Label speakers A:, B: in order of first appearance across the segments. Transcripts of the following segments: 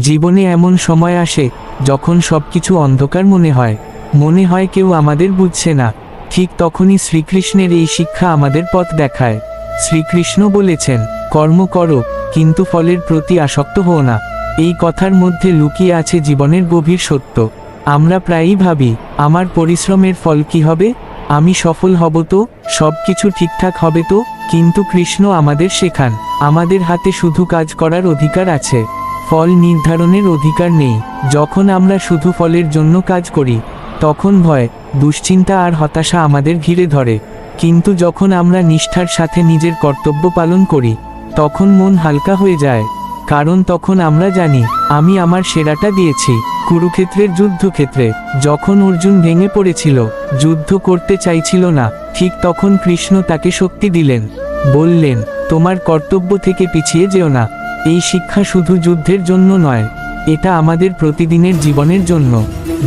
A: জীবনে এমন সময় আসে যখন সবকিছু অন্ধকার মনে হয় কেউ আমাদের বুঝছে না। ঠিক তখনই শ্রীকৃষ্ণের এই শিক্ষা আমাদের পথ দেখায়। শ্রীকৃষ্ণ বলেছেন, কর্ম করো, কিন্তু ফলের প্রতি আসক্ত হও না। এই কথার মধ্যে লুকিয়ে আছে জীবনের গভীর সত্য। আমরা প্রায়ই ভাবি, আমার পরিশ্রমের ফল কি হবে, আমি সফল হব তো, সবকিছু ঠিকঠাক হবে তো। কিন্তু কৃষ্ণ আমাদের শেখান, আমাদের হাতে শুধু কাজ করার অধিকার আছে, ফল নির্ধারণের অধিকার নেই। যখন আমরা শুধু ফলের জন্য কাজ করি, তখন ভয়, দুশ্চিন্তা আর হতাশা আমাদের ঘিরে ধরে। কিন্তু যখন আমরা নিষ্ঠার সাথে নিজের কর্তব্য পালন করি, তখন মন হালকা হয়ে যায়। কারণ তখন আমরা জানি, আমি আমার সেরাটা দিয়েছি। কুরুক্ষেত্রের যুদ্ধক্ষেত্রে যখন অর্জুন ভেঙে পড়েছিল, যুদ্ধ করতে চাইছিল না, ঠিক তখন কৃষ্ণ তাকে শক্তি দিলেন। বললেন, তোমার কর্তব্য থেকে পিছিয়ে যেও না। এই শিক্ষা শুধু যুদ্ধের জন্য নয়, এটা আমাদের প্রতিদিনের জীবনের জন্য।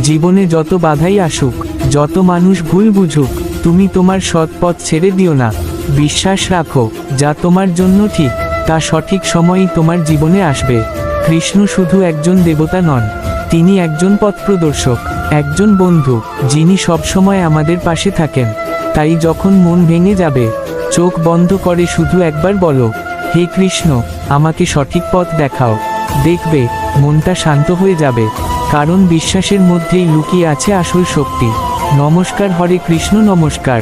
A: জীবনে যত বাধাই আসুক, যত মানুষ ভুল বুঝুক, তুমি তোমার সৎ পথ ছেড়ে দিও না। বিশ্বাস রাখো, যা তোমার জন্য ঠিক, তা সঠিক সময়ই তোমার জীবনে আসবে। কৃষ্ণ শুধু একজন দেবতা নন, তিনি একজন পথপ্রদর্শক, একজন বন্ধু, যিনি সবসময় আমাদের পাশে থাকেন। তাই যখন মন ভেঙে যাবে, চোখ বন্ধ করে শুধু একবার বলো, হে কৃষ্ণ, আমাকে সঠিক পথ দেখাও। দেখবে, মনটা শান্ত হয়ে যাবে। কারণ বিশ্বাসের মধ্যেই লুকিয়ে আছে আসল শক্তি। নমস্কার, হরে কৃষ্ণ, নমস্কার।